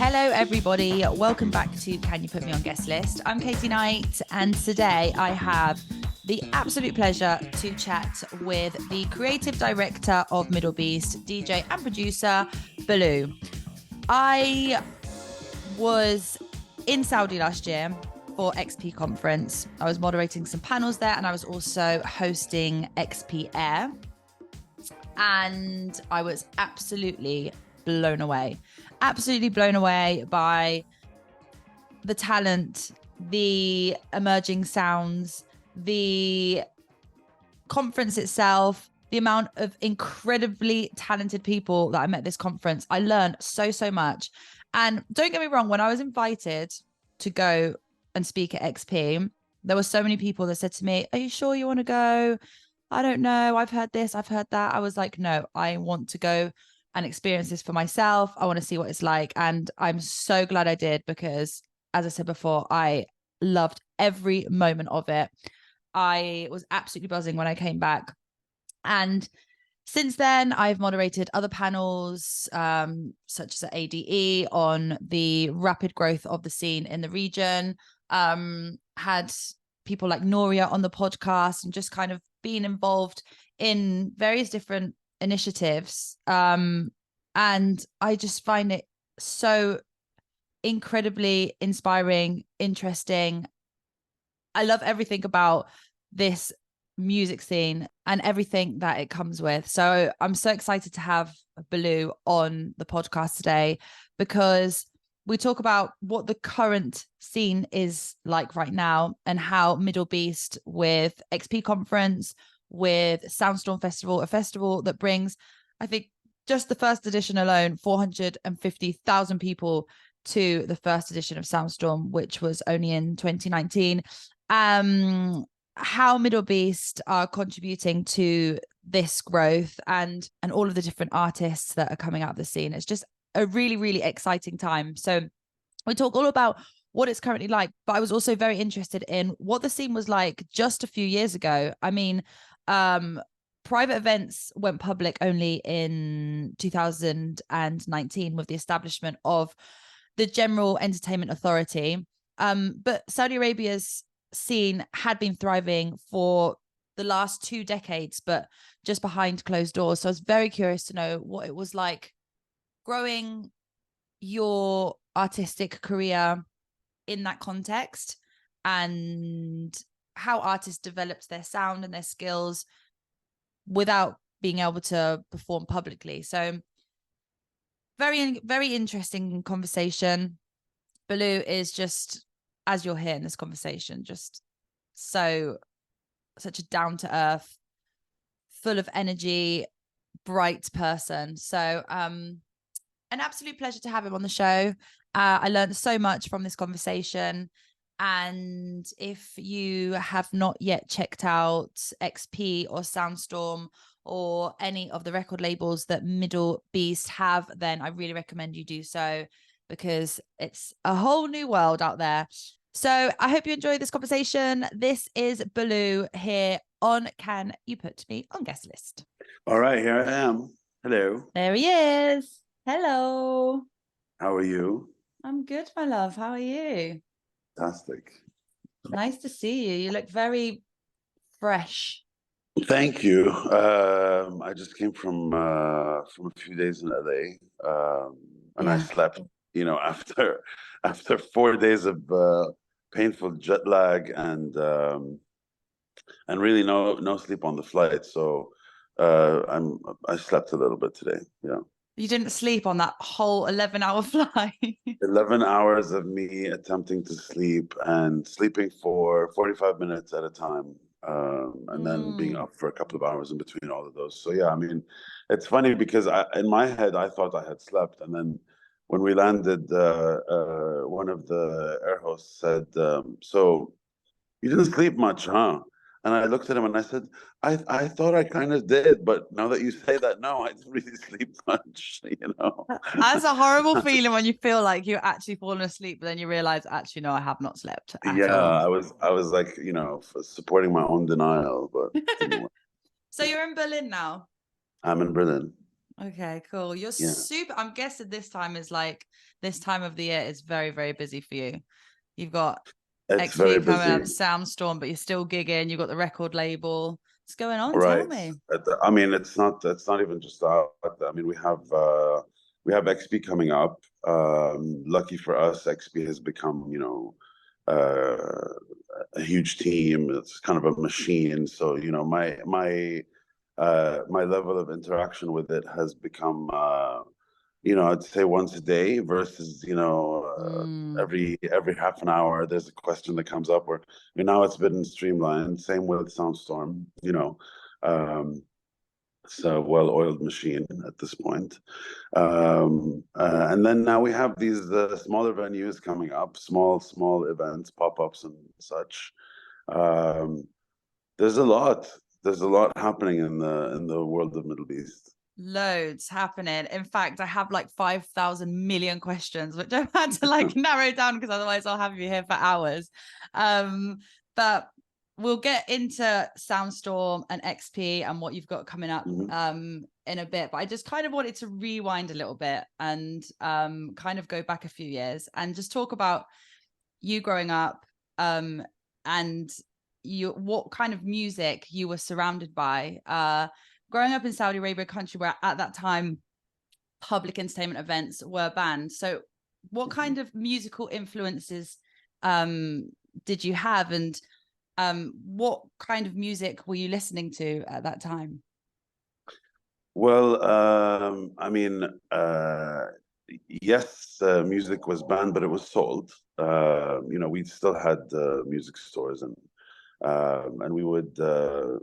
Hello, everybody. Welcome back to Can You Put Me on Guest List? I'm Katie Knight, and today I have the absolute pleasure to chat with the creative director of MDLABEAST, DJ and producer, Baloo. I was in Saudi last year for XP conference. I was moderating some panels there, and I was also hosting XP Air. And I was absolutely blown away by the talent, the emerging sounds, the conference itself, the amount of incredibly talented people that I met at this conference. I learned so much. And don't get me wrong, when I was invited to go and speak at XP, there were so many people that said to me, "Are you sure you want to go? I don't know. I've heard this, I've heard that." I was like, no, I want to go and experience this for myself. I want to see what it's like. And I'm so glad I did, because as I said before, I loved every moment of it. I was absolutely buzzing when I came back. And since then, I've moderated other panels, such as at ADE, on the rapid growth of the scene in the region, had people like Noria on the podcast, and just kind of being involved in various different initiatives. And I just find it so incredibly inspiring, interesting. I love everything about this music scene and everything that it comes with. So I'm so excited to have Baloo on the podcast today, because we talk about what the current scene is like right now, and how MDLBEAST, with XP Conference, with Soundstorm Festival, a festival that brings, I think, just the first edition alone, 450,000 people to the first edition of Soundstorm, which was only in 2019. How MDLBEAST are contributing to this growth, and all of the different artists that are coming out of the scene. It's just a really exciting time. So we talk all about what it's currently like, but I was also very interested in what the scene was like just a few years ago. I mean, private events went public only in 2019 with the establishment of the General Entertainment Authority. But Saudi Arabia's scene had been thriving for the last 2 decades, but just behind closed doors. So I was very curious to know what it was like growing your artistic career in that context, and how artists developed their sound and their skills without being able to perform publicly. So very interesting conversation. Baloo is just, as you'll hear in this conversation, just such a down-to-earth, full of energy, bright person. So an absolute pleasure to have him on the show. I learned so much from this conversation. And if you have not yet checked out XP or Soundstorm or any of the record labels that MDLBEAST have, then I really recommend you do so, because it's a whole new world out there. So I hope you enjoyed this conversation. This is Baloo here on Can You Put Me on Guest List? All right, here I am. Hello. There he is. Hello. How are you? I'm good, my love. How are you? Fantastic. Nice to see you. You look very fresh. Thank you. I just came from a few days in LA, and I slept, after 4 days of painful jet lag and really no sleep on the flight. So I slept a little bit today. Yeah. You didn't sleep on that whole 11-hour flight. 11 hours of me attempting to sleep, and sleeping for 45 minutes at a time, and then being up for a couple of hours in between all of those. So yeah, I mean, it's funny because in my head, I thought I had slept. And then when we landed, one of the air hosts said, "So you didn't sleep much, huh?" And I looked at him and I said, I thought I kind of did, but now that you say that, no, I didn't really sleep much, That's a horrible feeling when you feel like you're actually falling asleep, but then you realize, actually, no, I have not slept at all. I was like, supporting my own denial, but anyway. So you're in Berlin now? I'm in Berlin. Okay, cool. You're Yeah, super. I'm guessing this time is like this time of the year is very, very busy for you. You've got it's very XP coming busy. up, Soundstorm, but you're still gigging. You've got the record label. What's going on? Tell Right. me. I mean, it's not even just that. I mean, we have XP coming up. Lucky for us, XP has become, a huge team. It's kind of a machine. So, my level of interaction with it has become, I'd say once a day versus, every half an hour there's a question that comes up where, now it's been streamlined. Same with Soundstorm, um, it's a well-oiled machine at this point. And then now we have these smaller venues coming up, small events, pop-ups and such. Um, there's a lot. There's a lot happening in the world of Middle East. Loads happening. In fact, I have like 5,000 million questions, which I've had to like narrow down because otherwise I'll have you here for hours. But we'll get into Soundstorm and XP and what you've got coming up in a bit. But I just kind of wanted to rewind a little bit and kind of go back a few years and just talk about you growing up and what kind of music you were surrounded by. Growing up in Saudi Arabia, a country where at that time public entertainment events were banned. So what kind of musical influences did you have, and what kind of music were you listening to at that time? Well, I mean, yes, music was banned, but it was sold. We still had music stores, and we would, the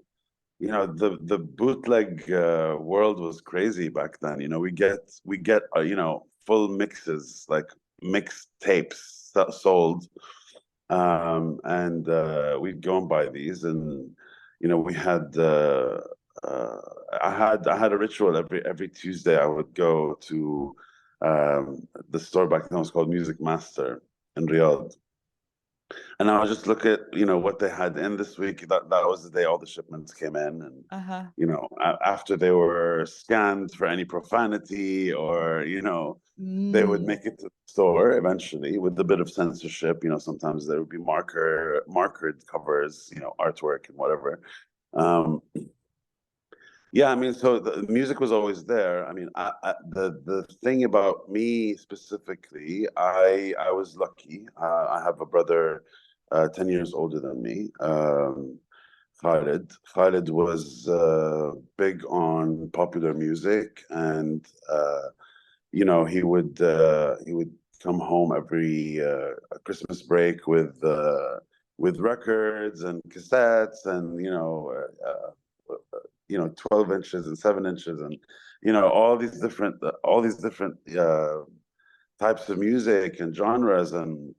bootleg world was crazy back then. We get full mixes, like mixed tapes that sold, and we'd go and buy these, and we had. I had a ritual every Tuesday. I would go to the store back then. It was called Music Master in Riyadh, and I would just look at what they had in this week. That was the day all the shipments came in, and after they were scanned for any profanity, or they would make it to the store eventually with a bit of censorship. Sometimes there would be markered covers, artwork and whatever. Yeah, I mean, so the music was always there. I mean, the thing about me specifically, I was lucky. I have a brother 10 years older than me, Khalid. Khalid was big on popular music, and he would come home every Christmas break with records and cassettes, and 12 inches and 7 inches, and all these different types of music and genres. And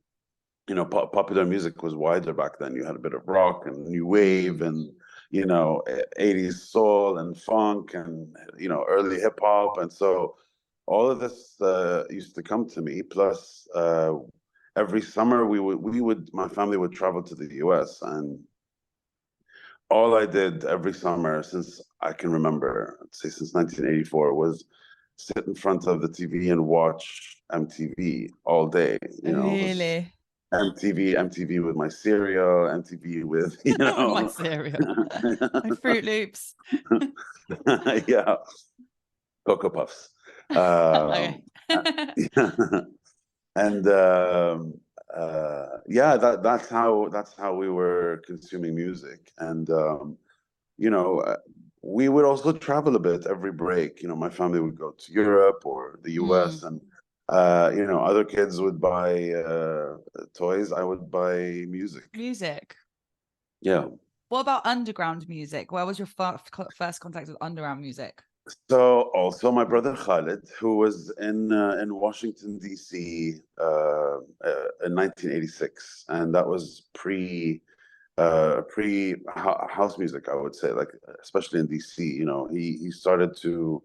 popular music was wider back then. You had a bit of rock and new wave, and 80s soul and funk, and early hip hop. And so all of this used to come to me. Plus, every summer my family would travel to the US, and all I did every summer since I can remember, I'd say since 1984, was sit in front of the TV and watch MTV all day. It was Really? MTV with my cereal, MTV with, With my cereal, my Fruit Loops. Yeah, Cocoa Puffs. Okay. Yeah. And yeah, that's how we were consuming music. And you know, uh, we would also travel a bit every break. My family would go to Europe or the US, and other kids would buy toys. I would buy music. Music. Yeah. What about underground music? Where was your first contact with underground music? So also my brother Khalid, who was in Washington D.C. In 1986, and that was pre house music, I would say, like especially in DC. He started to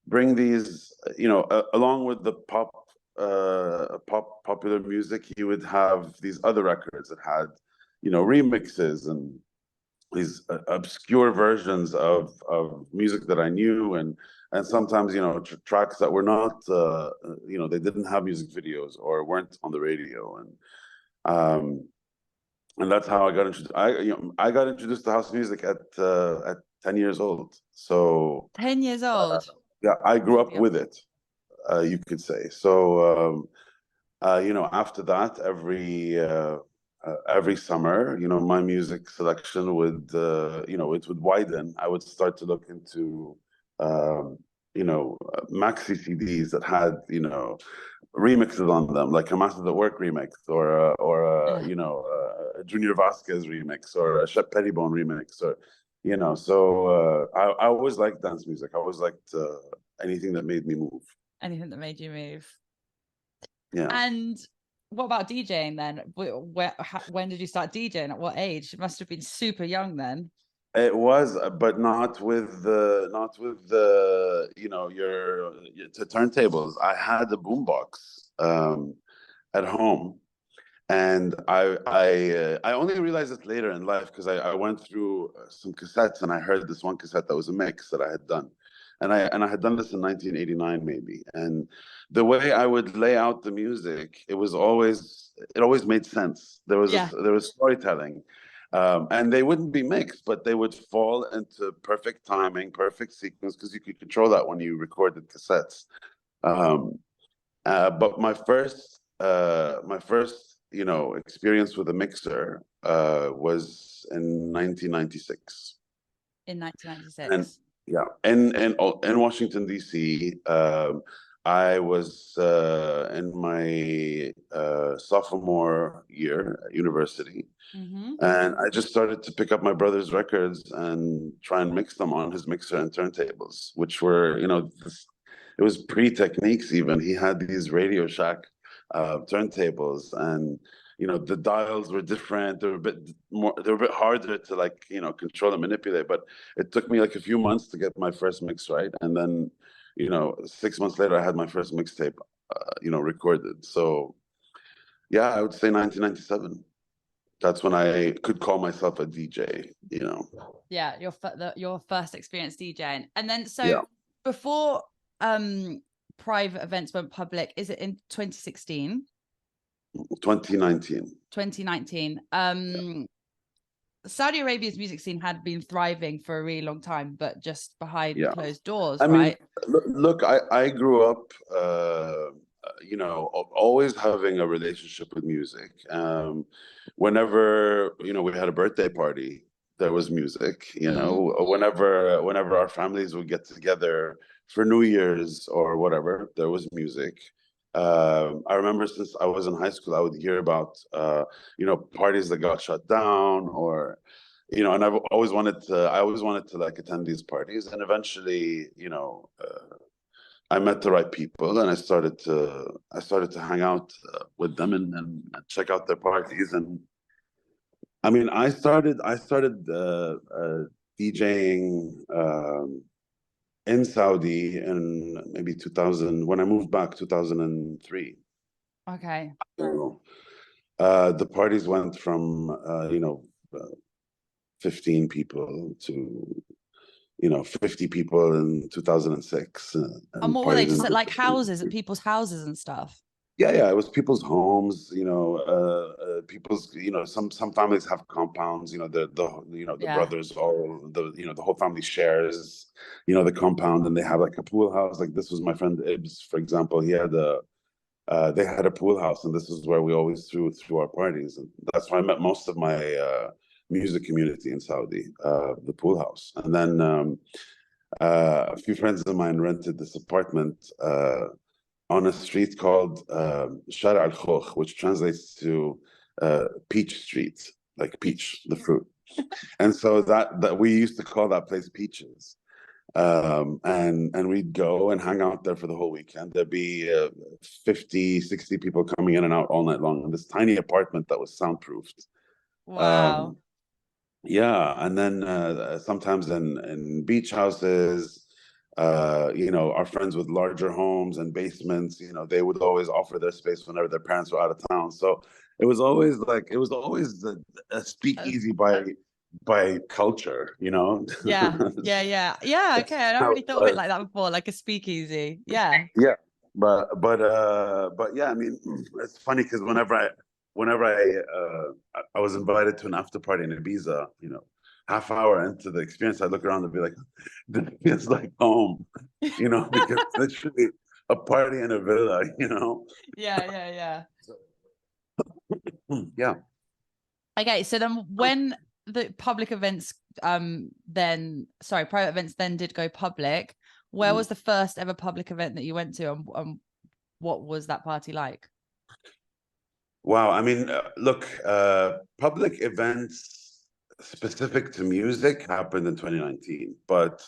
bring these, along with the popular music. He would have these other records that had remixes and obscure versions of music that I knew, and sometimes, you know, tracks that were not, you know, they didn't have music videos or weren't on the radio, and that's how I got introduced. I got introduced to house music at 10 years old. So 10 years old. yeah, I grew up with it, you could say. So you know, after that, every summer, you know, my music selection would, you know, it would widen. I would start to look into, you know, maxi CDs that had, you know, remixes on them, like a Masters at Work remix, or Yeah. you know, a Junior Vasquez remix, or a Shep Pettibone remix, or you know. So I always liked dance music. I always liked anything that made me move. Anything that made you move. Yeah. And what about DJing then? When did you start DJing? At what age? It must have been super young then. It was, but not with the you know, your turntables. I had a boombox at home, and I only realized it later in life because I went through some cassettes, and I heard this one cassette that was a mix that I had done, and I had done this in 1989 maybe, and the way I would lay out the music, it always made sense. There was storytelling, and they wouldn't be mixed, but they would fall into perfect timing, perfect sequence, because you could control that when you recorded cassettes. Um, but my first, you know, experience with a mixer was in 1996. In And 1996. yeah, in Washington D.C. I was in my sophomore year at university, Mm-hmm. and I just started to pick up my brother's records and try and mix them on his mixer and turntables, which were, you know, it was pre-Techniques even. He had these Radio Shack turntables, and you know, the dials were different. They were a bit harder to, like, you know, control and manipulate. But it took me like a few months to get my first mix right, and then, you know, 6 months later, I had my first mixtape, you know, recorded. So yeah, I would say 1997. That's when I could call myself a DJ, you know. Yeah, your first experience DJing. And then Yeah. so before private events went public, is it in 2016? 2019. 2019. Saudi Arabia's music scene had been thriving for a really long time, but just behind Yeah. closed doors, I mean, right? look, I grew up, you know, always having a relationship with music. Whenever, you know, we had a birthday party, there was music. You know, whenever our families would get together for New Year's or whatever, there was music. I remember since I was in high school, I would hear about, you know, parties that got shut down, or you know, and I always wanted to like attend these parties, and eventually, you know, I met the right people, and I started to hang out with them, and check out their parties. And I mean, I started DJing in Saudi in maybe 2000, when I moved back, 2003. Okay. So the parties went from you know, 15 people to, you know, 50 people in 2006, And and what were they? parties Just in at like houses, at people's houses and stuff? yeah, it was people's homes, you know, people's, you know, some families have compounds, you know, the you know, the Yeah. brothers, all the, you know, the whole family shares, you know, the compound, and they have like a pool house. Like, this was my friend Ibs, for example. He had a they had a pool house, and this is where we always threw our parties, and that's where I met most of my music community in Saudi, the pool house. And then a few friends of mine rented this apartment on a street called Shara al Khokh, which translates to Peach Street, like peach, the fruit. And so that we used to call that place Peaches. And we'd go and hang out there for the whole weekend. There'd be 50, 60 people coming in and out all night long in this tiny apartment that was soundproofed. Wow. Um, yeah, and then sometimes in beach houses, you know, our friends with larger homes and basements, you know, they would always offer their space whenever their parents were out of town. So it was always a Uh, speakeasy by by culture, you know. Yeah, yeah. Okay, I never really thought of it like that before, like a speakeasy. Yeah. Yeah, but yeah, I mean, it's funny because whenever I was invited to an after party in Ibiza, you know, half hour into the experience, I look around and be like, this feels like home, you know, because it's literally a party in a villa, you know. Yeah. Yeah. Okay, so then when the public events, private events then did go public, where was the first ever public event that you went to, and what was that party like? Wow. I mean, look, public events specific to music happened in 2019, but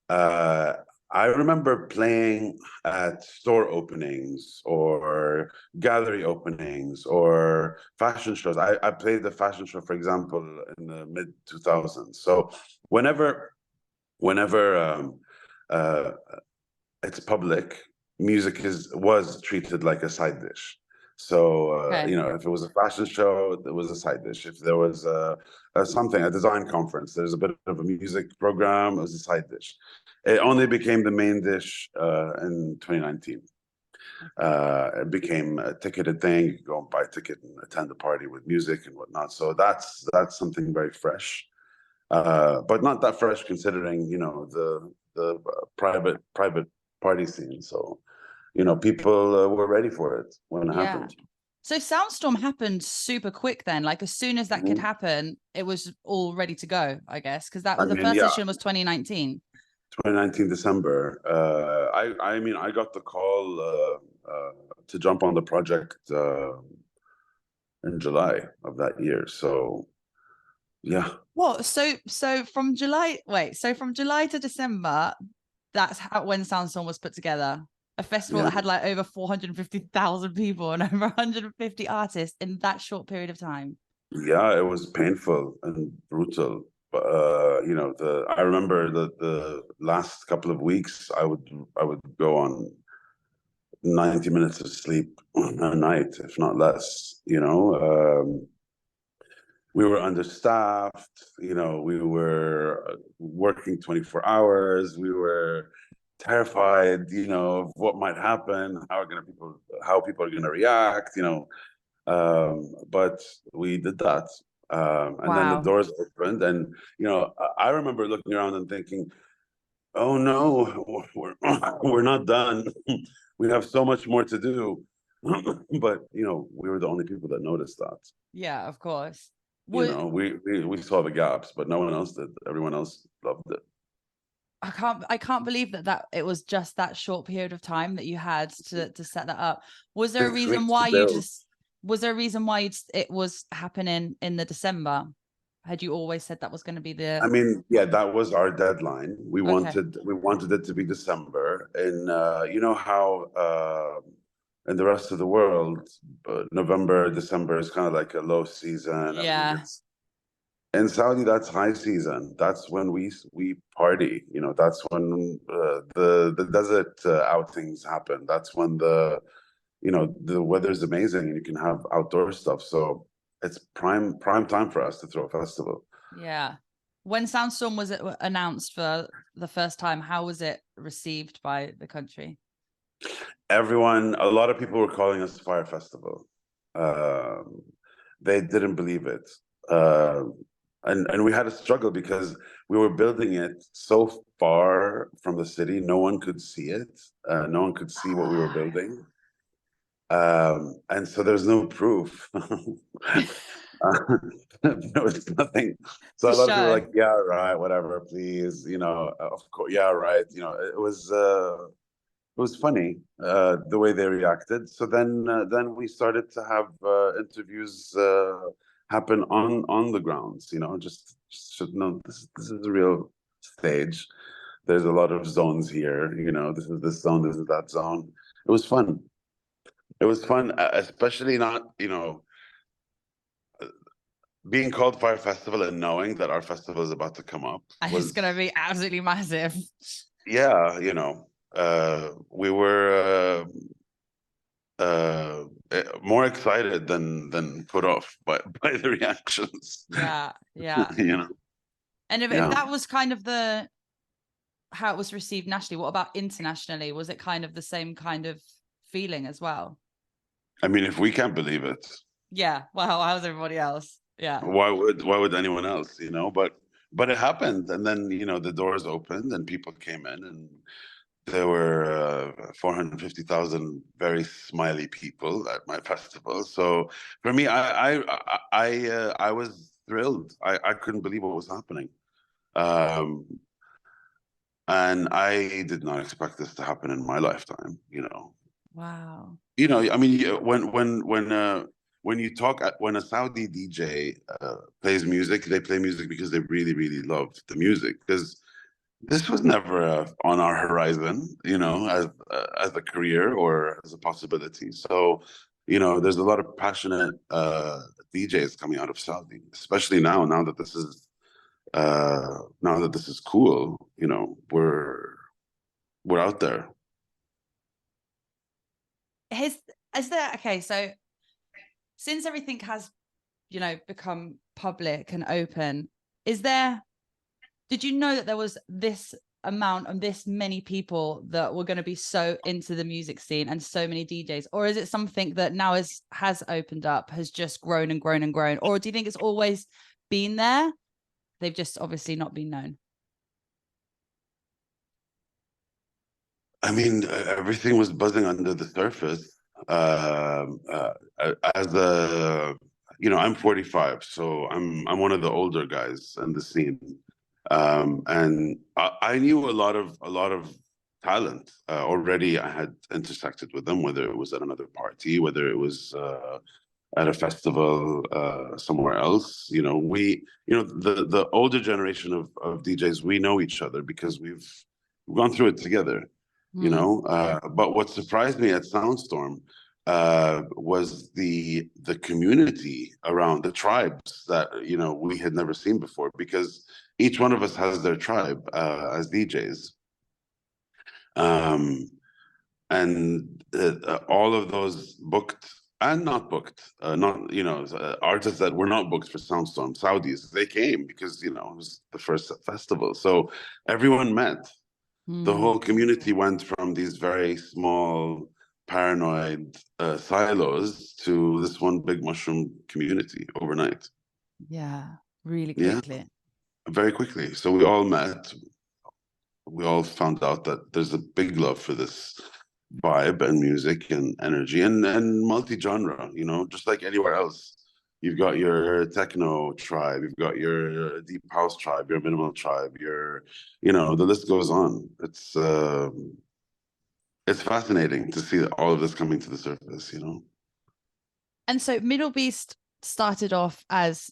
uh, I remember playing at store openings or gallery openings or fashion shows. I played the fashion show, for example, in the mid 2000s. So whenever uh, it's public, music was treated like a side dish. So Okay. you know, if it was a fashion show, it was a side dish. If there was a design conference, there's a bit of a music program, it was a side dish. It only became the main dish in 2019. It became a ticketed thing. You could go and buy a ticket and attend the party with music and whatnot. So that's something very fresh, but not that fresh considering, you know, the private party scene. So, you know, people were ready for it when it Yeah. happened. So Soundstorm happened super quick then. Like as soon as that could happen, it was all ready to go, I guess, because that I was the mean, first yeah, edition was 2019. 2019 December. I mean, I got the call to jump on the project in July of that year. So, yeah. What? So from July to December, that's how when Soundstorm was put together. A festival Yeah. that had like over 450,000 people and over 150 artists in that short period of time. Yeah, it was painful and brutal. But you know, I remember the last couple of weeks I would go on 90 minutes of sleep a night, if not less, you know. We were understaffed, you know, we were working 24 hours, we were terrified, you know, of what might happen, how people are gonna react, you know. But we did that. And then the Wow. doors opened, and you know, I remember looking around and thinking, "Oh no, we're not done. We have so much more to do." But you know, we were the only people that noticed that. Yeah, of course. You What know, we saw the gaps, but no one else did. Everyone else loved it. I can't believe that it was just that short period of time that you had to set that up. Was there a 6 weeks reason to why build. it was happening in the December? Had you always said that was going to be the I mean, yeah, that was our deadline. We okay? wanted it to be December, and you know how in the rest of the world, November, December is kind of like a low season. Everything Yeah, gets in Saudi. That's high season. That's when we party. You know, that's when the desert outings happen. That's when the weather's amazing and you can have outdoor stuff. So it's prime time for us to throw a festival. yeah. When Soundstorm was announced for the first time, how was it received by the country? A lot of people were calling us Fire Festival. Um, they didn't believe it. Uh, and we had a struggle because we were building it so far from the city, no one could see it. No one could see what we were building. And so there's no proof. There was nothing. So To a lot of people were show. like, yeah, right, whatever, please, you know, of course, yeah, right. You know, it was funny the way they reacted. So then we started to have interviews happen on the grounds. You know, just no, this is a real stage. There's a lot of zones here. You know, this is this zone, this is that zone. It was fun. It was fun, especially not being called Fire Festival and knowing that our festival is about to come up And it's gonna was be absolutely massive. yeah. You know, we were. More excited than put off by the reactions. Yeah. You know. And if that was kind of how it was received nationally, what about internationally? Was it kind of the same kind of feeling as well? I mean, if we can't believe it, yeah. Well, how's everybody else? Yeah. Why would anyone else? But it happened, and then the doors opened and people came in, and there were 450,000 very smiley people at my festival. So for me, I was thrilled. I couldn't believe what was happening. And I did not expect this to happen in my lifetime, Wow. I mean, when you talk, when a Saudi DJ plays music, they play music because they really, really love the music. Because this was never on our horizon, as a career or as a possibility. So, there's a lot of passionate DJs coming out of Saudi, especially now that this is cool. We're out there. Is there, okay, so since everything has, become public and open, did you know that there was this amount and this many people that were going to be so into the music scene and so many DJs? Or is it something that now has opened up, has just grown and grown and grown? Or do you think it's always been there? They've just obviously not been known. I mean, everything was buzzing under the surface. As I'm 45, so I'm one of the older guys in the scene, and I knew a lot of talent already. I had intersected with them, whether it was at another party, whether it was at a festival somewhere else. The older generation of DJs, we know each other because we've gone through it together. But what surprised me at Soundstorm was the community around, the tribes that we had never seen before, because each one of us has their tribe as DJs, and all of those booked and not booked, artists that were not booked for Soundstorm, Saudis, they came because it was the first festival, so everyone met. The whole community went from these very small, paranoid silos to this one big mushroom community overnight. Yeah, really quickly. Yeah, very quickly. So we all met. We all found out that there's a big love for this vibe and music and energy and multi-genre, just like anywhere else. You've got your techno tribe, you've got your deep house tribe, your minimal tribe, the list goes on. It's fascinating to see all of this coming to the surface, And so MDLABEAST started off as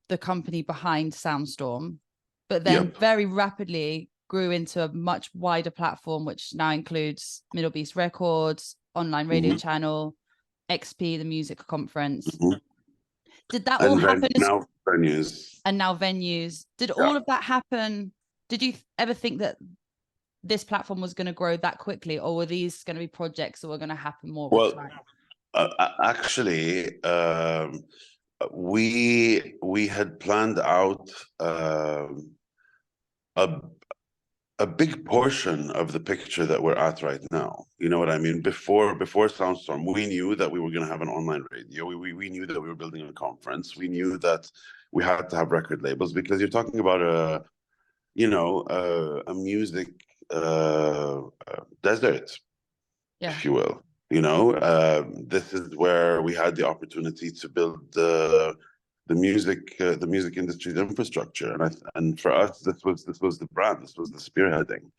the company behind Soundstorm, but then very rapidly grew into a much wider platform, which now includes MDLABEAST Records, online radio channel, XP, the music conference. Did that all happen? Now venues. And now venues. Did all of that happen? Did you ever think that this platform was going to grow that quickly, or were these going to be projects that were going to happen more with time? Actually, we had planned out a big portion of the picture that we're at right now. You know what I mean? Before Soundstorm, we knew that we were going to have an online radio. We knew that we were building a conference. We knew that we had to have record labels, because you're talking about a music desert, if you will. This is where we had the opportunity to build the music industry's infrastructure, and for us, this was the brand, this was the spearheading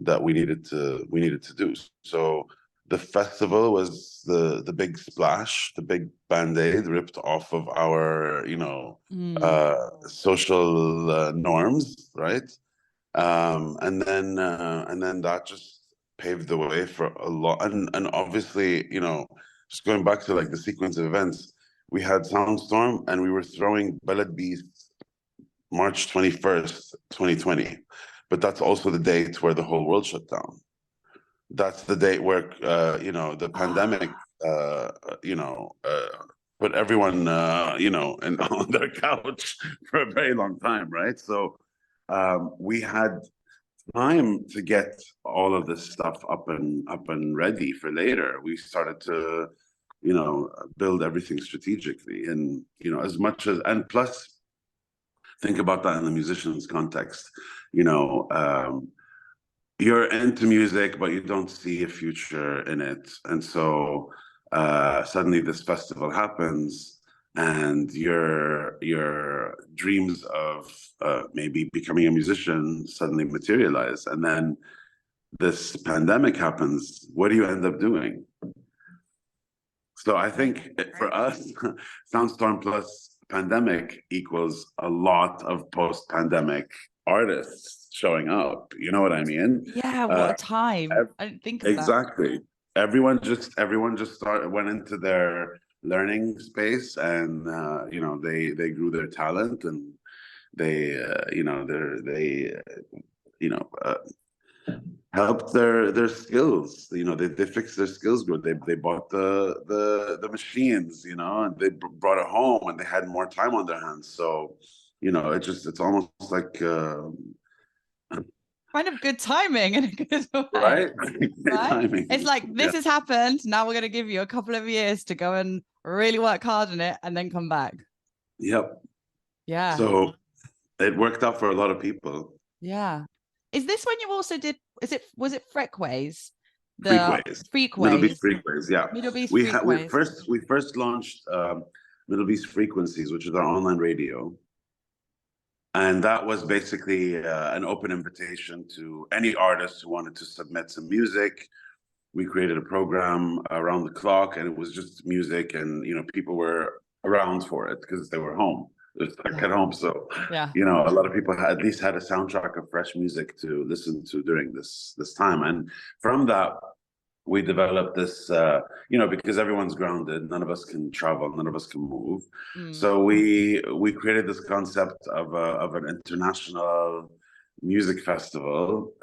that we needed to do. So the festival was the big splash, the big band-aid ripped off of our social norms, right? And then that just paved the way for a lot, and obviously, just going back to like the sequence of events, we had Soundstorm and we were throwing MDLABEAST March 21st, 2020, but that's also the date where the whole world shut down. That's the date where the pandemic put everyone, you know, on their couch for a very long time, right? So we had time to get all of this stuff up and ready for later. We started to, you know, build everything strategically, and you know, as much as, and plus, think about that in the musician's context. You know, you're into music, but you don't see a future in it, and so suddenly this festival happens, and your dreams of maybe becoming a musician suddenly materialize, and then this pandemic happens. What do you end up doing? So I think for us, Soundstorm plus pandemic equals a lot of post-pandemic artists showing up. You know what I mean? Yeah, what a time. I didn't think of that. Exactly. Everyone just went into their learning space, and you know, they grew their talent, and they you know, they you know, helped their skills. You know, they fixed their skills good. They bought the machines, you know, and they brought it home, and they had more time on their hands. So, you know, it's almost like Kind of good timing in a good way. right? Right? Timing. It's like, this has happened. Now we're going to give you a couple of years to go and really work hard on it and then come back. Yep. Yeah. So it worked out for a lot of people. Yeah. Is this when you also did, was it Freakways? Freakways. Middle Beast Freakways, yeah. Middle Beast We Freakways. we first launched Middle Beast Frequencies, which is our online radio. And that was basically an open invitation to any artist who wanted to submit some music. We created a program around the clock, and it was just music, and you know, people were around for it because they were home. They're stuck at home, so Yeah. you know, a lot of people at least had a soundtrack of fresh music to listen to during this time. And from that, we developed this, you know, because everyone's grounded, none of us can travel, none of us can move. So we created this concept of an international music festival,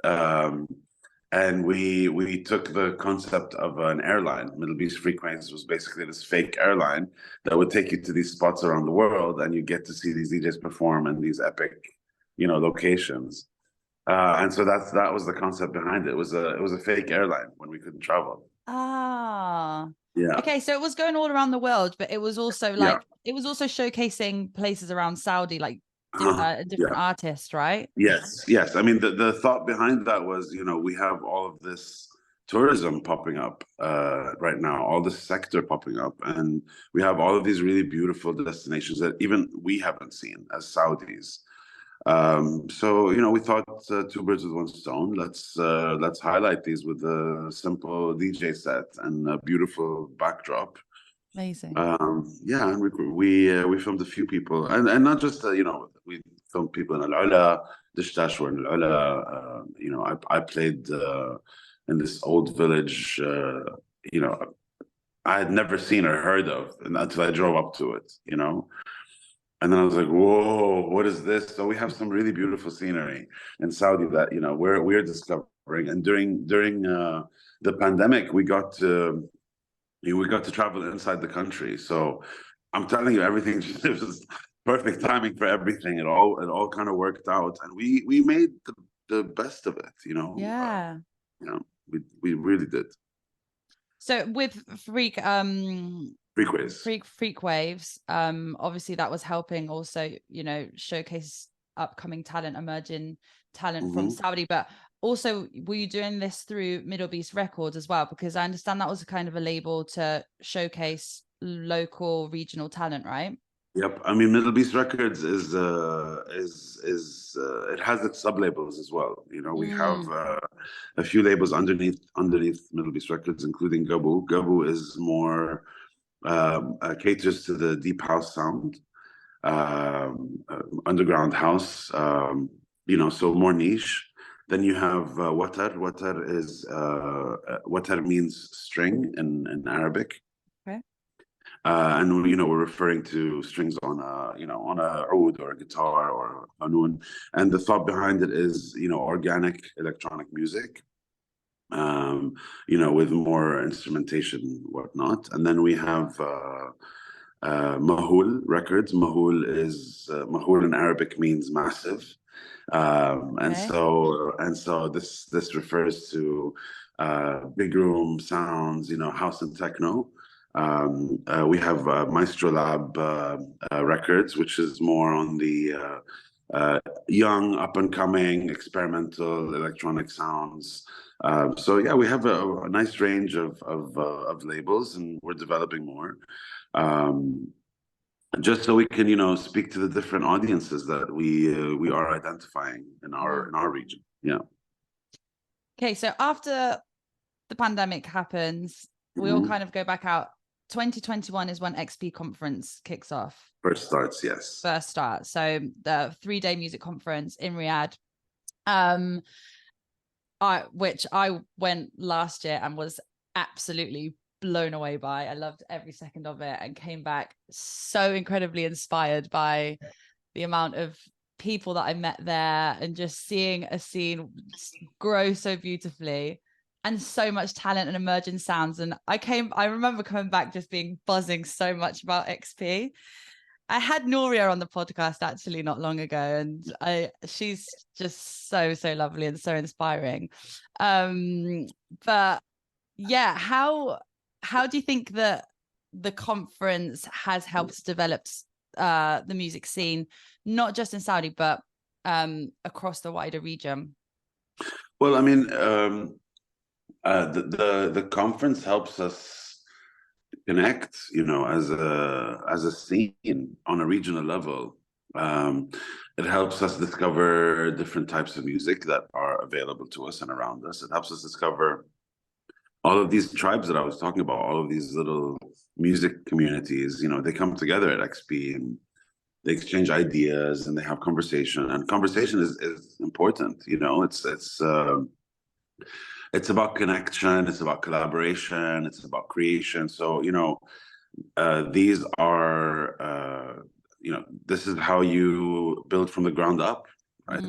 and we took the concept of an airline. Middle Beast Frequencies was basically this fake airline that would take you to these spots around the world, and you get to see these DJs perform in these epic, you know, locations. And so that was the concept behind it. It was a fake airline when we couldn't travel. Ah. Yeah. Okay, so it was going all around the world, but it was also like, it was also showcasing places around Saudi, like different artists, right? Yes. I mean, the thought behind that was, you know, we have all of this tourism popping up right now, all this sector popping up, and we have all of these really beautiful destinations that even we haven't seen as Saudis. So you know, we thought two birds with one stone. Let's highlight these with a simple DJ set and a beautiful backdrop. Amazing. Yeah, and we filmed a few people, and not just you know, we filmed people in Al Ula, Dishtash were in Al Ula. You know, I played in this old village. You know, I had never seen or heard of until I drove up to it. You know. And then I was like, whoa, what is this? So we have some really beautiful scenery in Saudi that, you know, we're discovering. And during the pandemic, we got to travel inside the country. So I'm telling you, everything it was perfect timing for everything. It all kind of worked out, and we made the best of it, you know. Yeah. You know, we really did. So with Freakwaves, obviously that was helping also, you know, showcase upcoming talent, emerging talent from Saudi, but also were you doing this through Middle Beast Records as well? Because I understand that was a kind of a label to showcase local regional talent, right? Yep. I mean, Middle Beast Records is it has its sub labels as well. You know, we have a few labels underneath Middle Beast Records, including Gabu. Gabu is more caters to the deep house sound, underground house. You know, so more niche. Then you have watar. Watar means string in Arabic. And you know, we're referring to strings on a oud or a guitar or a qanun, and the thought behind it is, you know, organic electronic music, you know, with more instrumentation, whatnot. And then we have Mahul Records. Mahul in Arabic means massive. Okay. And so this refers to big room sounds, house and techno. We have Maestro Lab Records, which is more on the young, up and coming, experimental electronic sounds. So yeah, we have a nice range of labels, and we're developing more. Just so we can, speak to the different audiences that we are identifying in our region. Yeah. Okay, so after the pandemic happens, we all kind of go back out. 2021 is when XP conference kicks off. First starts, yes. First start. So the 3-day music conference in Riyadh. Which I went last year and was absolutely blown away by. I loved every second of it and came back so incredibly inspired by the amount of people that I met there and just seeing a scene grow so beautifully and so much talent and emerging sounds. And I remember coming back just being buzzing so much about XP. I had Noria on the podcast actually not long ago, and she's just so lovely and so inspiring. But yeah, how do you think that the conference has helped develop the music scene, not just in Saudi but across the wider region? Well, I mean, the conference helps us connect, as a scene on a regional level. It helps us discover different types of music that are available to us and around us. It helps us discover all of these tribes that I was talking about, all of these little music communities. They come together at XP and they exchange ideas and they have conversation. And conversation is important. It's about connection, it's about collaboration, it's about creation. So, these are, this is how you build from the ground up, right?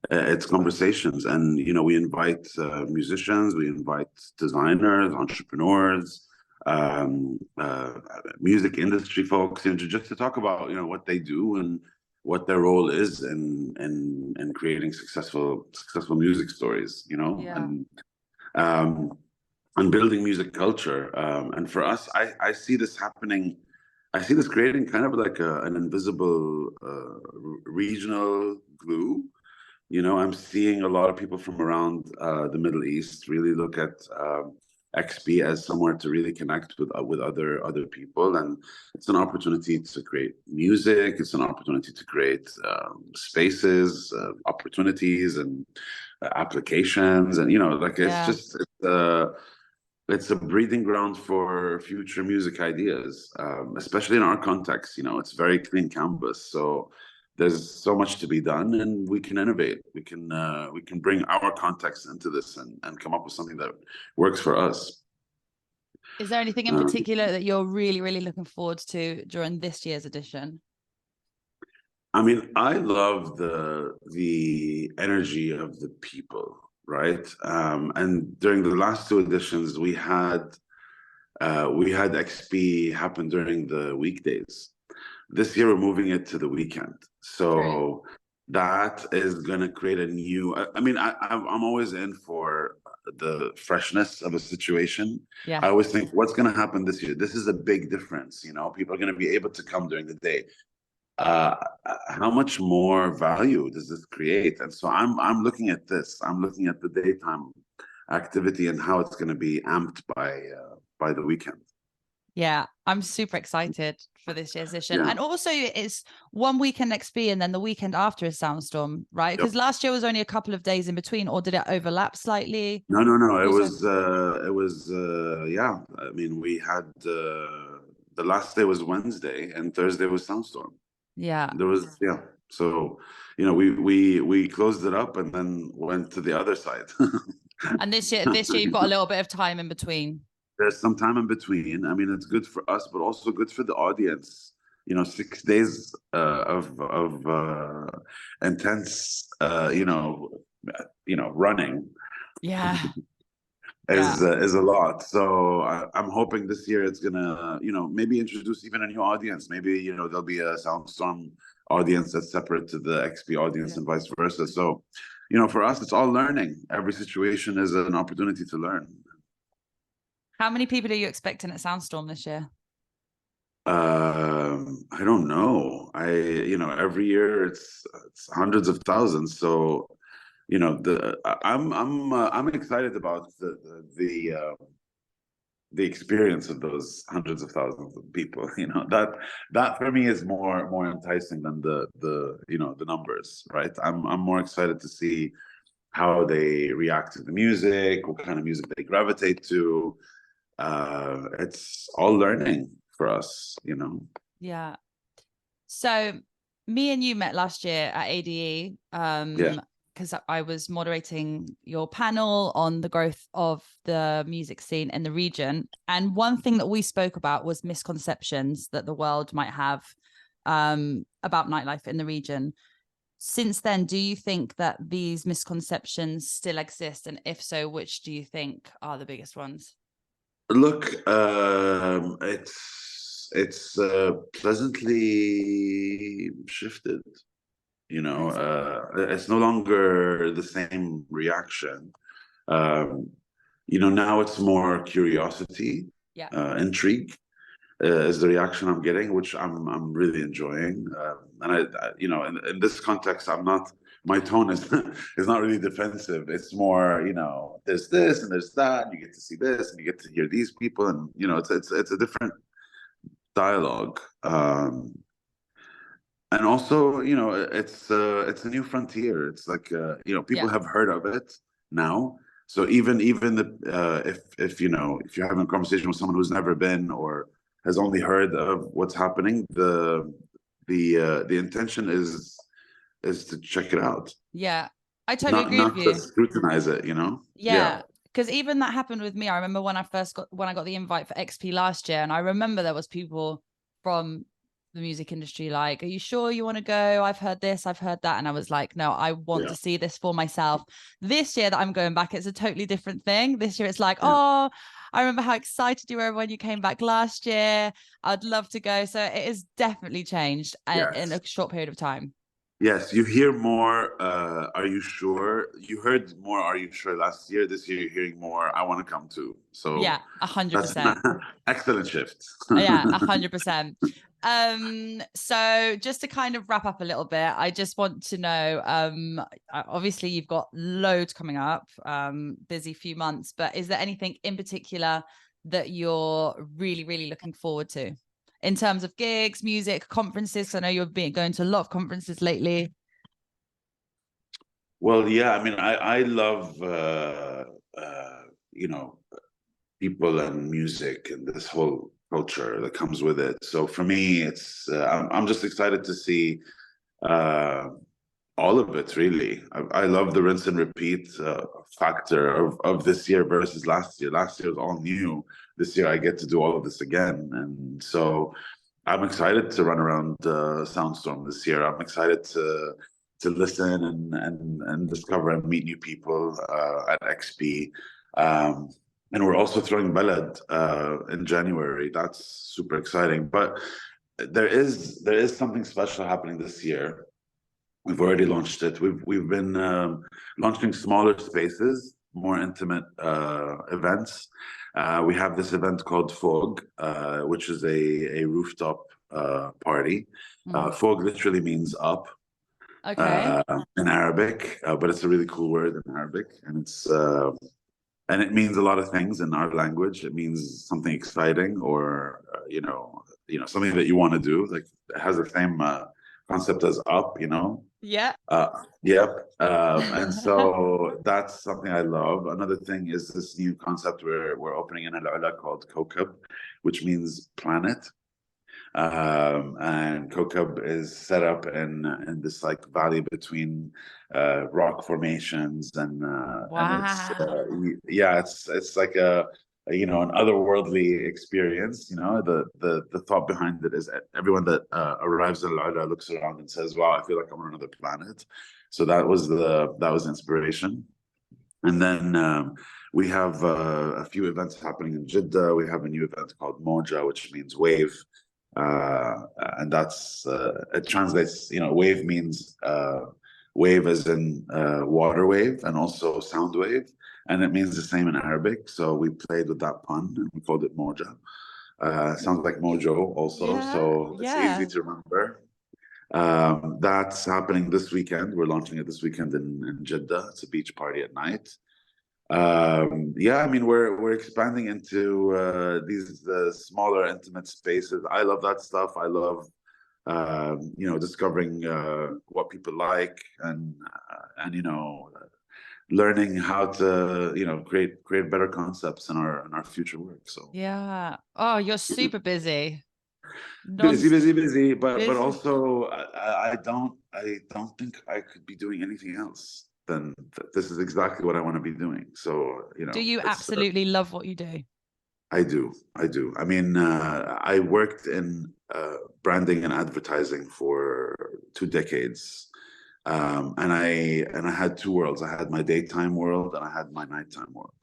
It's conversations. And, we invite musicians, we invite designers, entrepreneurs, music industry folks, just to talk about, what they do and what their role is in creating successful music stories, and building music culture. And for us, I see this happening. I see this creating kind of like an invisible regional glue. I'm seeing a lot of people from around the Middle East really look at XP as somewhere to really connect with other people, and it's an opportunity to create music. It's an opportunity to create spaces, opportunities, and applications, and it's a breeding ground for future music ideas, especially in our context. It's very clean canvas, so there's so much to be done, and we can innovate. We can bring our context into this and come up with something that works for us. Is there anything in particular that you're really looking forward to during this year's edition? I mean, I love the energy of the people, right? And during the last 2 editions, we had XP happen during the weekdays. This year, we're moving it to the weekend. So that is going to create a new, I'm always in for the freshness of a situation. Yeah. I always think, what's going to happen this year? This is a big difference. People are going to be able to come during the day. How much more value does this create? And so I'm looking at this. I'm looking at the daytime activity and how it's going to be amped by the weekend. Yeah, I'm super excited for this year's edition. Yeah. And also it's one weekend XP and then the weekend after is Soundstorm, right? Because last year was only a couple of days in between, or did it overlap slightly? No. It was yeah. I mean, we had the last day was Wednesday and Thursday was Soundstorm. Yeah. There was So, we closed it up and then went to the other side. And this year you've got a little bit of time in between. There's some time in between. I mean, it's good for us, but also good for the audience. 6 days of intense, running. Yeah. Yeah. is a lot. So I'm hoping this year it's gonna, maybe introduce even a new audience. Maybe, there'll be a Soundstorm audience that's separate to the XP audience Yeah. and vice versa. So, for us, it's all learning. Every situation is an opportunity to learn. How many people are you expecting at Soundstorm this year? I don't know. Every year it's hundreds of thousands. So, I'm excited about the experience of those hundreds of thousands of people. That for me is more enticing than the numbers, right? I'm more excited to see how they react to the music, what kind of music they gravitate to. It's all learning for us. Yeah. So me and you met last year at ADE. Yeah. Because I was moderating your panel on the growth of the music scene in the region. And one thing that we spoke about was misconceptions that the world might have about nightlife in the region. Since then, do you think that these misconceptions still exist? And if so, which do you think are the biggest ones? Look, it's pleasantly shifted. Amazing. It's no longer the same reaction. Um, now it's more curiosity, Yeah. intrigue, is the reaction I'm getting, which I'm really enjoying. And in this context, I'm not. My tone is is not really defensive. It's more, there's this and there's that. And you get to see this, and you get to hear these people, and it's a different dialogue. And also, it's a new frontier. It's like, people Yeah. have heard of it now. So even if if you're having a conversation with someone who's never been or has only heard of what's happening, the intention is to check it out, Yeah. I totally not agree with not to you. scrutinize it. Yeah, Yeah, because even that happened with me. I remember when I got the invite for XP last year, and I remember there was people from the music industry like, "Are you sure you want to go? I've heard this, I've heard that," and I was like, "No, I want yeah, to see this for myself." This year that I'm going back, it's a totally different thing. This year, it's like, yeah. "Oh, I remember how excited you were when you came back last year. I'd love to go." So it has definitely changed in Yes. a short period of time. Yes, you hear more. Are you sure? You heard more. Are you sure last year? This year, you're hearing more. I want to come too. So Yeah, a hundred that's percent. excellent shift. Yeah, 100%. So just to kind of wrap up a little bit, I just want to know, obviously you've got loads coming up, busy few months, but is there anything in particular that you're really, really looking forward to in terms of gigs, music, conferences? I know you've been going to a lot of conferences lately. Well, yeah. I mean, I love uh, you know people and music and this whole culture that comes with it. So for me, it's I'm just excited to see. Uh, All of it, really. I love the rinse and repeat factor of this year versus last year. Last year was all new. This year I get to do all of this again, and so I'm excited to run around Soundstorm this year. I'm excited to listen and discover and meet new people at XP. Um, and we're also throwing Balad in January. That's super exciting. But there is something special happening this year. We've already launched it. We've been launching smaller spaces, more intimate events. We have this event called Fog, which is a rooftop party. Mm. Fog literally means up Okay. in Arabic, but it's a really cool word in Arabic, and it means a lot of things in our language. It means something exciting, or something that you want to do. Like it has the same concept as up. Yeah. Yep. And so that's something I love. Another thing is this new concept we're opening in Al Ula called Kokab, which means planet. And Kokab is set up in this like valley between rock formations, and it's Wow. yeah, it's like an otherworldly experience. The thought behind it is that everyone that arrives at Al-Ula looks around and says, "Wow, I feel like I'm on another planet." So that was the inspiration. And then We have a few events happening in Jeddah. We have a new event called Moja, which means wave. And that's it translates, wave means wave as in water wave and also sound wave. And it means the same in Arabic. So we played with that pun and we called it Moja. Sounds like Mojo also. So it's easy to remember. That's happening this weekend. We're launching it this weekend in Jeddah. It's a beach party at night. Yeah, I mean, we're expanding into these smaller, intimate spaces. I love that stuff. I love discovering what people like and learning how to create better concepts in our future work. So yeah. Oh, you're super busy. busy, but busy. also I don't think I could be doing anything else. Then this is exactly what I want to be doing. So do you absolutely love what you do? I do. I mean, I worked in branding and advertising for 2 decades. And I had two worlds. I had my daytime world and I had my nighttime world.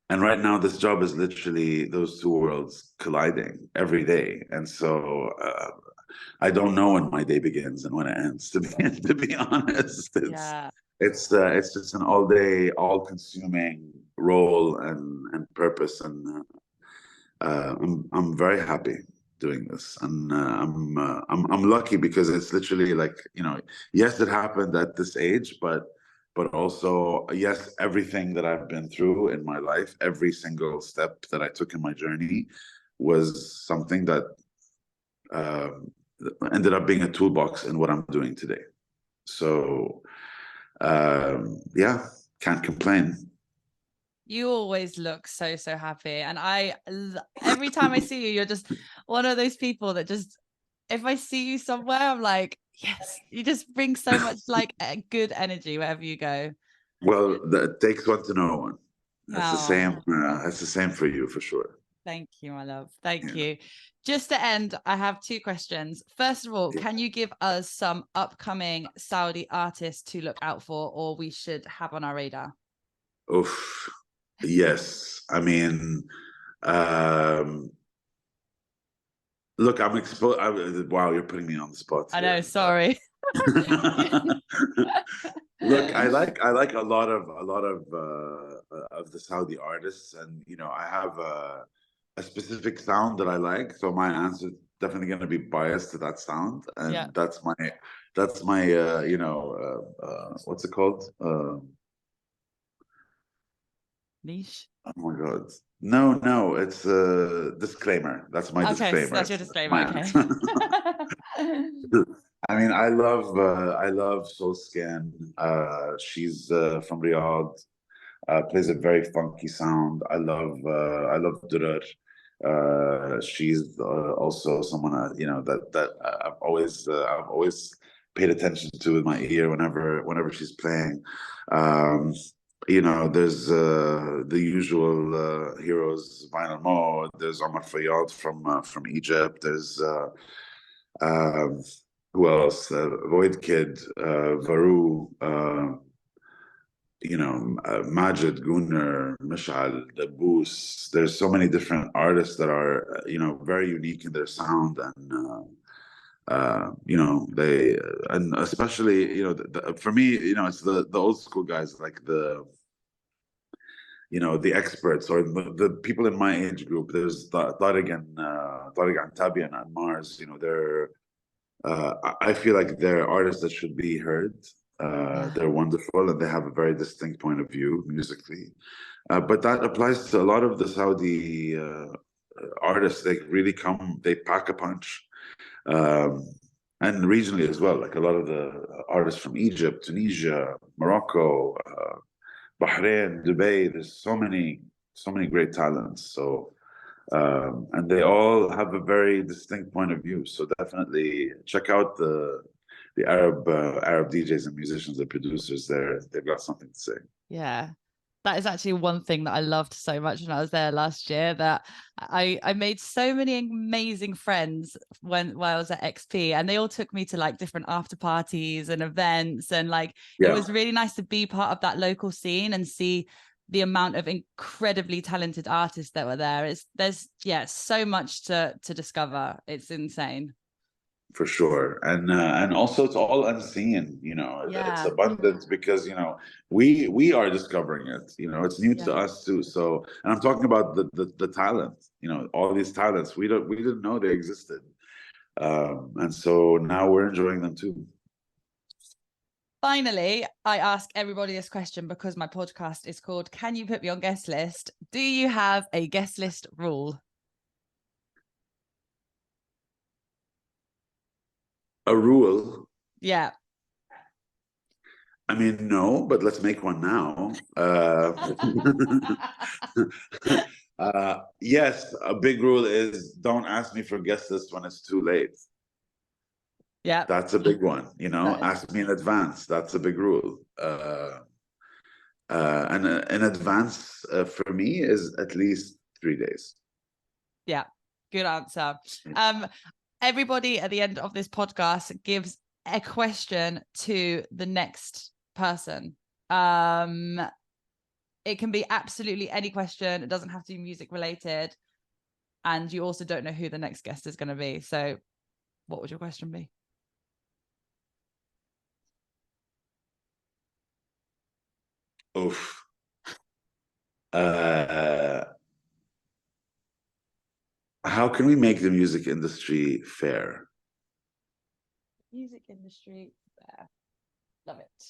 And right now, this job is literally those two worlds colliding every day. And so I don't know when my day begins and when it ends. To be honest, it's just an all day, all consuming role and purpose. And I'm very happy doing this, and I'm lucky because it's literally like, yes, it happened at this age, but also, yes, everything that I've been through in my life, every single step that I took in my journey was something that ended up being a toolbox in what I'm doing today. So yeah, can't complain. You always look so happy, and every time I see you, you're just one of those people that just, if I see you somewhere, I'm like, yes, you just bring so much like good energy wherever you go. Well, it takes one to know one. That's the same. That's the same for you, for sure. Thank you, my love. Thank you. Just to end, I have two questions. First of all, can you give us some upcoming Saudi artists to look out for, or we should have on our radar? Oof. Yes. I mean, look, I'm exposed. Wow, you're putting me on the spot here. I know. Sorry. Look, I like a lot of the Saudi artists, and I have a specific sound that I like. So my answer is definitely going to be biased to that sound, and that's my what's it called? Niche. Oh my God. No, it's a disclaimer. That's my disclaimer. That's your disclaimer. Okay. I mean, I love Soulscan. She's from Riyadh. Plays a very funky sound. I love Durar. She's also someone that I've always paid attention to with my ear whenever she's playing. There's the usual heroes, Vinyl Mo. There's Omar Fayyad from Egypt. There's who else? Void Kid, Varu, Majid, Gunnar, Mishal, the Boos. There's so many different artists that are, very unique in their sound, and they, and especially, for me, it's the old school guys, like the experts, or the people in my age group. There's Tariq and Tabian and Mars. They're I feel like they're artists that should be heard. They're wonderful and they have a very distinct point of view musically. But that applies to a lot of the Saudi artists. They pack a punch. And regionally as well, like a lot of the artists from Egypt, Tunisia, Morocco, Bahrain, Dubai. There's so many great talents. So and they all have a very distinct point of view. So definitely check out the Arab DJs and musicians and producers there. They've got something to say. Yeah. That is actually one thing that I loved so much when I was there last year, that I made so many amazing friends while I was at XP, and they all took me to like different after parties and events. And like, it was really nice to be part of that local scene and see the amount of incredibly talented artists that were there. There's so much to discover. It's insane. For sure. And also it's all unseen, it's abundant because, we are discovering it, it's new to us too. So, and I'm talking about the talent, all these talents, we didn't know they existed. And so now we're enjoying them too. Finally, I ask everybody this question because my podcast is called Can You Put Me on Guest List? Do you have a guest list rule? A rule? Yeah. I mean, no, but let's make one now. Yes, a big rule is don't ask me for guest list when it's too late. Yeah. That's a big one, ask me in advance. That's a big rule. And in advance for me is at least 3 days. Yeah, good answer. Everybody at the end of this podcast gives a question to the next person. It can be absolutely any question. It doesn't have to be music related. And you also don't know who the next guest is going to be. So what would your question be? Oof. How can we make the music industry fair? Music industry fair. Love it.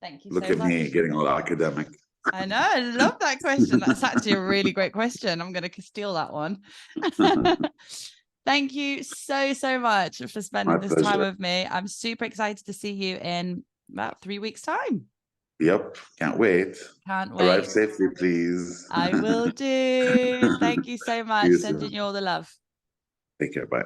Thank you Look so at much. me getting all academic. I know. I love that question. That's actually a really great question. I'm going to steal that one. Thank you so much for spending this time with me. I'm super excited to see you in about 3 weeks' time. Yep. Can't wait. Can't wait. Arrive safely, please. I will do. Thank you so much. Sending you all the love. Take care. Bye.